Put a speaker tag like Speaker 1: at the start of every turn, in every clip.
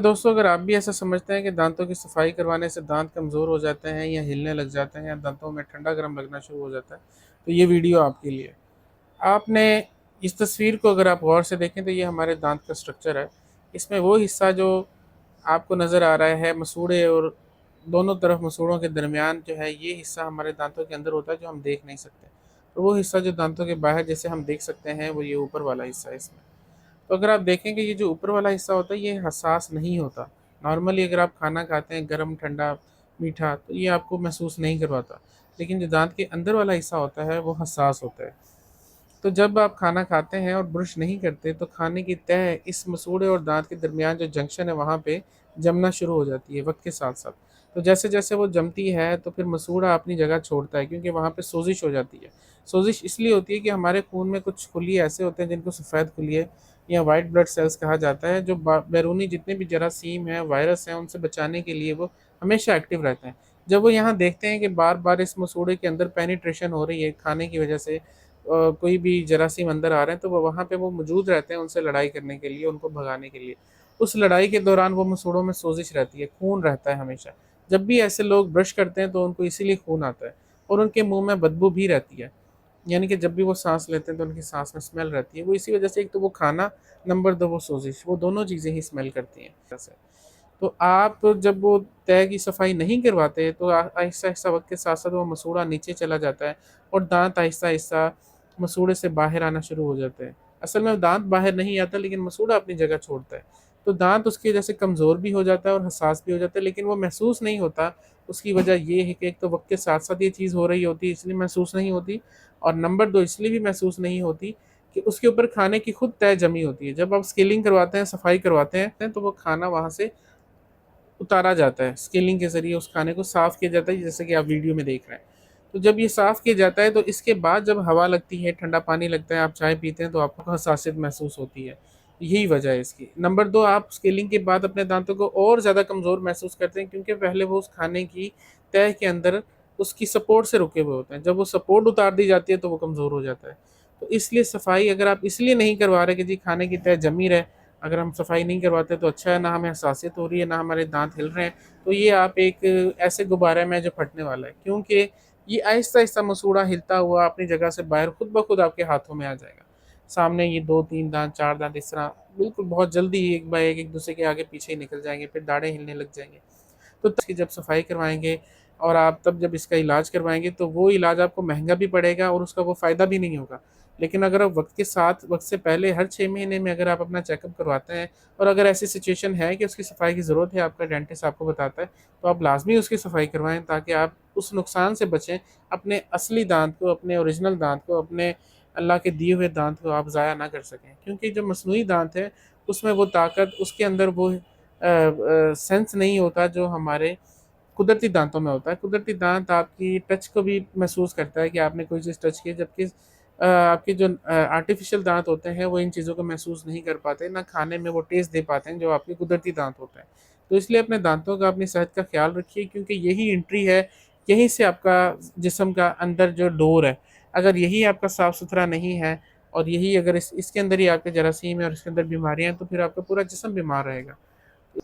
Speaker 1: दोस्तों, अगर आप भी ऐसा समझते हैं कि दांतों की सफाई करवाने से दांत कमज़ोर हो जाते हैं या हिलने लग जाते हैं या दांतों में ठंडा गर्म लगना शुरू हो जाता है, तो ये वीडियो आपके लिए। आपने इस तस्वीर को अगर आप गौर से देखें तो ये हमारे दांत का स्ट्रक्चर है। इसमें वो हिस्सा जो आपको नज़र आ रहा है मसूड़े और दोनों तरफ मसूड़ों के दरमियान जो है, ये हिस्सा हमारे दांतों के अंदर होता है जो हम देख नहीं सकते। तो वो हिस्सा जो दांतों के बाहर जैसे हम देख सकते हैं, वो ये ऊपर वाला हिस्सा है इसमें। तो अगर आप देखेंगे ये जो ऊपर वाला हिस्सा होता है ये हसास नहीं होता। नॉर्मली अगर आप खाना खाते हैं गरम, ठंडा, मीठा, तो ये आपको महसूस नहीं करवाता। लेकिन जो दांत के अंदर वाला हिस्सा होता है वो हसास होता है। तो जब आप खाना खाते हैं और ब्रश नहीं करते तो खाने की तह इस मसूड़े और दांत के दरमियान जो जंक्शन है वहाँ पे जमना शुरू हो जाती है वक्त के साथ साथ। तो जैसे जैसे वो जमती है तो फिर मसूड़ा अपनी जगह छोड़ता है, क्योंकि वहाँ पे सोजिश हो जाती है। सोजिश इसलिए होती है कि हमारे खून में कुछ खुलिये ऐसे होते हैं जिनको सफ़ेद खुलिये या वाइट ब्लड सेल्स कहा जाता है, जो बैरूनी जितने भी जरासीम हैं, वायरस हैं, उनसे बचाने के लिए वो हमेशा एक्टिव रहते हैं। जब वो यहाँ देखते हैं कि बार बार इस मसूड़े के अंदर पेनिट्रेशन हो रही है खाने की वजह से, कोई भी जरासीम अंदर आ रहे हैं, तो वो वहाँ पे वो मौजूद रहते हैं उनसे लड़ाई करने के लिए, उनको भगाने के लिए। उस लड़ाई के दौरान वो मसूड़ों में सोजिश रहती है, खून रहता है हमेशा। जब भी ऐसे लोग ब्रश करते हैं तो उनको इसीलिए खून आता है, और उनके मुंह में बदबू भी रहती है। यानी कि जब भी वो सांस लेते हैं तो उनकी सांस में स्मेल रहती है। वो इसी वजह से, एक तो वो खाना, नंबर दो वो सोजिश, वो दोनों चीज़ें ही स्मेल करती हैं ऐसे। तो आप जब वो तह की सफाई नहीं करवाते तो आहिस्ता आहिस्ता वक्त के साथ साथ वो मसूड़ा नीचे चला जाता है और दांत आहिस्ता आहिस्ता मसूड़े से बाहर आना शुरू हो जाते हैं। असल में दांत बाहर नहीं आता, लेकिन मसूड़ा अपनी जगह छोड़ता है। तो दांत उसकी वजह से कमज़ोर भी हो जाता है और हसास भी हो जाता है, लेकिन वो महसूस नहीं होता। उसकी वजह ये है कि एक तो वक्त के साथ साथ ये चीज़ हो रही होती है इसलिए महसूस नहीं होती, और नंबर दो इसलिए भी महसूस नहीं होती कि उसके ऊपर खाने की खुद तय जमी होती है। जब आप स्केलिंग करवाते हैं, सफाई करवाते हैं, तो वो खाना वहाँ से उतारा जाता है, स्केलिंग के ज़रिए उस खाने को साफ़ किया जाता है, जैसे कि आप वीडियो में देख रहे हैं। तो जब ये साफ़ किया जाता है तो इसके बाद जब हवा लगती है, ठंडा पानी लगता है, आप चाय पीते हैं तो आपको हसासियत महसूस होती है। यही वजह है इसकी। नंबर 2, आप स्केलिंग के बाद अपने दाँतों को और ज़्यादा कमज़ोर महसूस करते हैं, क्योंकि पहले वो उस खाने की तह के अंदर उसकी सपोर्ट से रुके हुए होते हैं। जब वो सपोर्ट उतार दी जाती है तो वो कमज़ोर हो जाता है। तो इसलिए सफाई अगर आप इसलिए नहीं करवा रहे कि जी खाने की तह जमी रहे, अगर हम सफाई नहीं करवाते तो अच्छा है, ना हमें हसासियत हो रही है, ना हमारे दाँत हिल रहे हैं, तो ये आप एक ऐसे गुब्बारे में जो फटने वाला है, क्योंकि ये आहिस्ता-आहिस्ता मसूड़ा हिलता हुआ अपनी जगह से बाहर खुद ब खुद आपके हाथों में आ जाएगा। सामने ये 2-3 दाँत, 4 दाँत इस तरह बिल्कुल बहुत जल्दी ही एक बाय एक दूसरे के आगे पीछे ही निकल जाएँगे, फिर दाढ़ें हिलने लग जाएँगे। तो इसकी जब सफाई करवाएँगे और आप तब जब इसका इलाज करवाएँगे तो वो इलाज आपको महँगा भी पड़ेगा और उसका वो फ़ायदा भी नहीं होगा। लेकिन अगर आप वक़्त के साथ, वक़्त से पहले हर 6 महीने में अगर आप अपना चेकअप करवाते हैं, और अगर ऐसी सिचुएशन है कि उसकी सफाई की ज़रूरत है, आपका डेंटिस्ट आपको बताता है, तो आप लाज़मी उसकी सफाई करवाएँ ताकि आप उस नुकसान से बचें। अपने असली दाँत को, अपने ओरिजिनल दाँत को, अपने अल्लाह के दिए हुए दाँत को आप ज़ाया ना कर सकें। क्योंकि जो मस्नूई दाँत है, उसमें वो ताकत, उसके अंदर वो सेंस नहीं होता जो हमारे कुदरती दाँतों में होता है। कुदरती दाँत आपकी टच को भी महसूस करता है कि आपने कोई चीज़ टच की है, जबकि आपके जो आर्टिफ़िशियल दाँत होते हैं वो इन चीज़ों को महसूस नहीं कर पाते, ना खाने में वो टेस्ट दे पाते हैं जो आपके कुदरती दाँत होते हैं। तो इसलिए अपने दाँतों का, अपनी सेहत का ख़्याल रखिए, क्योंकि यही एंट्री है, यहीं से आपका जिस्म का अंदर जो डोर है, अगर यही आपका साफ़-सुथरा नहीं है और यही अगर इसके अंदर ही आपके जरासीम है और इसके अंदर बीमारियाँ हैं, तो फिर आपका पूरा जिस्म बीमार रहेगा।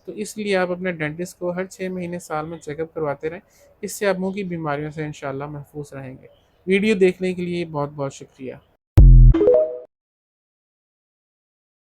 Speaker 1: तो इसलिए आप अपने डेंटिस्ट को हर 6 महीने, साल में चेकअप करवाते रहें। इससे आप मुँह की बीमारियों से इंशाअल्लाह महफूज़ रहेंगे। वीडियो देखने के लिए बहुत-बहुत शुक्रिया।